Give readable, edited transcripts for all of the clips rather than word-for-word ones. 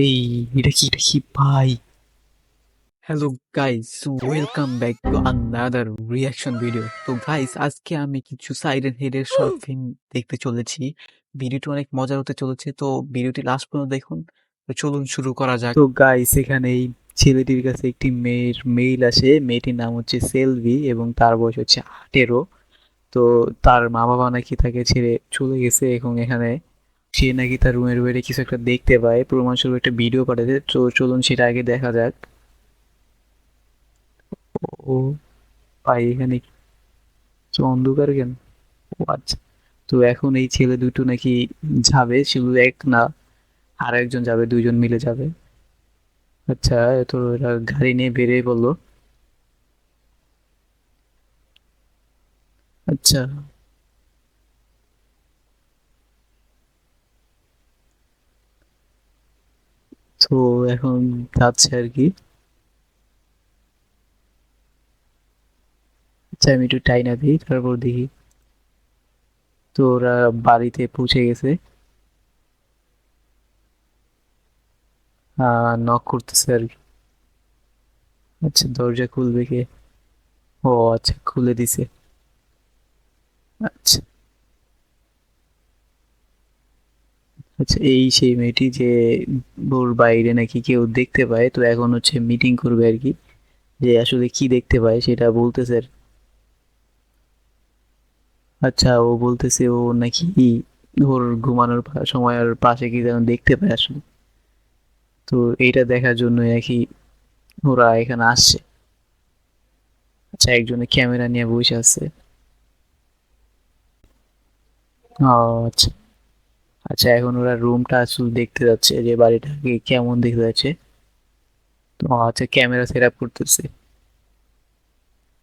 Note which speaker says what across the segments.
Speaker 1: এই এটা কি ভাই? Hello guys, welcome back to another reaction video. তো গাইস, আজকে আমি কিছু সাইরেন হেডের শর্ট ফিল্ম দেখতে চলেছি। ভিডিওটি অনেক মজার হতে চলেছে, তো ভিডিওটি লাস্ট পর্যন্ত দেখুন। তো চলুন শুরু করা যাক। তো গাইস, এখানে এই ছেলেটির কাছে একটি মেয়ের মেইল আসে। মেয়েটির নাম হচ্ছে সেলভি এবং তার বয়স হচ্ছে 18। তো তার মা বাবা নাকি তাকে ছেড়ে চলে গেছে, এবং এখানে সে নাকি তার রুমের বাইরে কিছু একটা দেখতে পায়, প্রমাণস্বরূপ একটা ভিডিও পাঠাতে। তো চলুন সেটা আগে দেখা যাক। ও ভাই, এখানে তো অন্ধকার কেন? ও আচ্ছা। তো এখন এই ছেলে দুটো নাকি যাবে, শুধু এক না, আর একজন যাবে, দুইজন মিলে যাবে। আচ্ছা, তো এরা গাড়ি নিয়ে বেরিয়ে পড়লো। আচ্ছা, তো এখন যাচ্ছে আর কি। আচ্ছা, আমি একটু টাইনা দিই, তারপর দেখি। তো ওরা বাড়িতে পৌঁছে গেছে। নক করতেছে আর কি। আচ্ছা, দরজা খুলবে কে? ও আচ্ছা, খুলে দিছে। আচ্ছা। আচ্ছা, এই সেই মেয়েটি যে ওর বাইরে নাকি কেউ দেখতে পায়, তো এখন হচ্ছে মিটিং করবে আর কি, যে আসলে কি দেখতে পায় সেটা বলতেছে আচ্ছা, ও বলতেছে ও নাকি ওর ঘুমানোর সময় আর পাশে কি যেন দেখতে পায় আসলে। তো এইটা দেখার জন্য নাকি ওরা এখানে আসছে। আচ্ছা, একজনে ক্যামেরা নিয়ে বসে আছে। ও আচ্ছা। আচ্ছা, এখন ওরা রুমটা আসলে দেখতে যাচ্ছে, যে বাড়িটাকে কেমন দেখতে যাচ্ছে। তো আচ্ছা, ক্যামেরা সেট আপ করতেছে,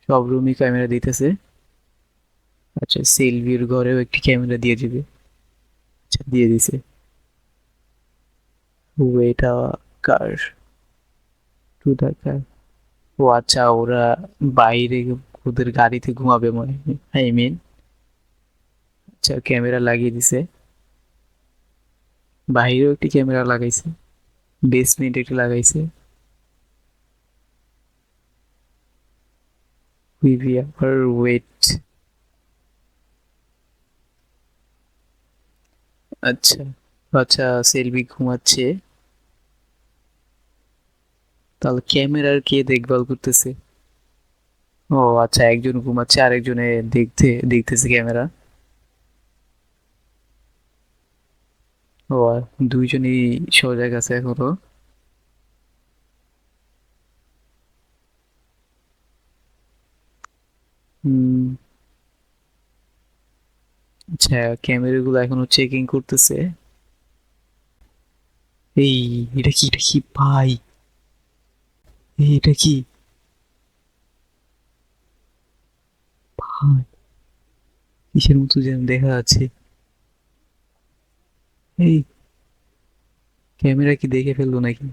Speaker 1: সব রুমই ক্যামেরা দিতেছে। আচ্ছা, সেলভির ঘরেও একটি ক্যামেরা দিয়ে দিবে। আচ্ছা, দিয়ে দিছে। ও, এটা কার? টু দা কার। ও আচ্ছা, ওরা বাইরে ওদের গাড়িতে ঘুমাবে মনে হয়, আই মিন। আচ্ছা, ক্যামেরা লাগিয়ে দিছে। বাইরেও একটি ক্যামেরা লাগাইছে, বেসমেন্ট একটি লাগাইছে। উইভি আবার ওয়েট। আচ্ছা। আচ্ছা, সেলভি ঘুমাচ্ছে, তাহলে ক্যামেরার কে দেখভাল করতেছে? ও আচ্ছা, একজন ঘুমাচ্ছে, আরেকজনে দেখতেছে ক্যামেরা। ও, দুইজনই সজাগ আছে এখনো। হুম। আচ্ছা, ক্যামেরাগুলো এখনো চেকিং করতেছে। এই এটা কি ভাই? এটা কি ভাই? কিসের মতো যেন দেখা যাচ্ছে। এই ক্যামেরা কি দেখে ফেললো নাকি?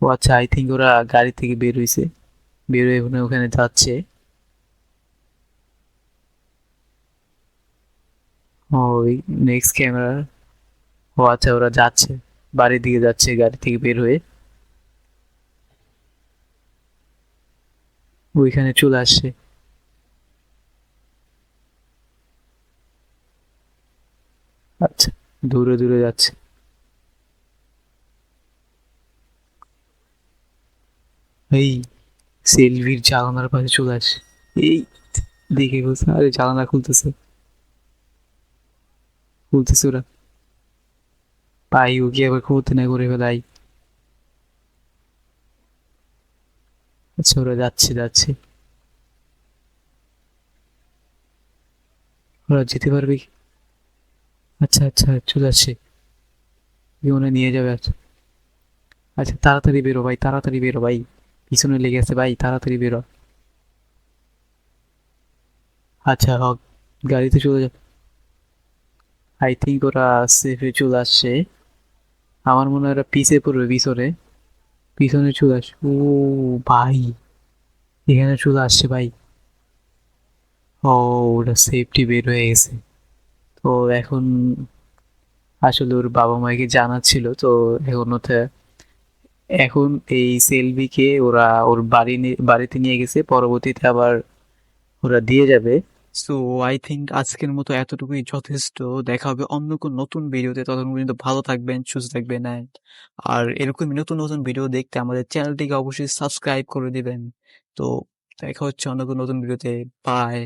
Speaker 1: ও আচ্ছা, আই থিঙ্ক ওরা গাড়ি থেকে বের হইছে, বের হয়ে ওখানে ওখানে যাচ্ছে। ও, নেক্সট ক্যামেরা। ও আচ্ছা, ওরা যাচ্ছে, বাড়ির দিকে যাচ্ছে গাড়ি থেকে বের হয়ে। ওইখানে চলে আসছে। আচ্ছা, দূরে দূরে যাচ্ছে। এই সেলভির জানালার পাশে চলে আসে। এই দেখে বলছে, আরে জানালা খুলতেছে, খুলতেছে ওরা। পাই ও কি আবার করতে না করে ফেলাই। আচ্ছা, ওরা যাচ্ছে যাচ্ছে। ওরা যেতে পারবে কি? আচ্ছা আচ্ছা, চলে আসছে। মনে হয় নিয়ে যাবে। আচ্ছা। আচ্ছা, তাড়াতাড়ি বেরো ভাই, তাড়াতাড়ি বেরো ভাই, পিছনে লেগে আছে ভাই, তাড়াতাড়ি বেরো। আচ্ছা, হোক, গাড়িতে চলে যাও। আই থিঙ্ক ওরা সেফে চলে আসছে। আমার মনে হয় ওরা পিছে পড়বে, পিছনে পিছনে চলে আসছে। ও ভাই, এখানে চলে আসছে ভাই। ও, ওটা সেফটি বের হয়ে গেছে। তো এখন আসলে ওর বাবা মাকে জানাচ্ছিল তো এখন এখন এই সেলভিকে ওরা ওর বাড়িতে নিয়ে গেছে, পরবর্তীতে আবার ওরা দিয়ে যাবে। সো আই থিঙ্ক আজকের মতো এতটুকুই যথেষ্ট। দেখা হবে অন্য কোন নতুন ভিডিওতে। ততক্ষণ পর্যন্ত ভালো থাকবেন, সুস্থ থাকবেন, আর এরকমই নতুন নতুন ভিডিও দেখতে আমাদের চ্যানেলটিকে অবশ্যই সাবস্ক্রাইব করে দিবেন। তো দেখা হচ্ছে অন্য কোন নতুন ভিডিওতে। বাই।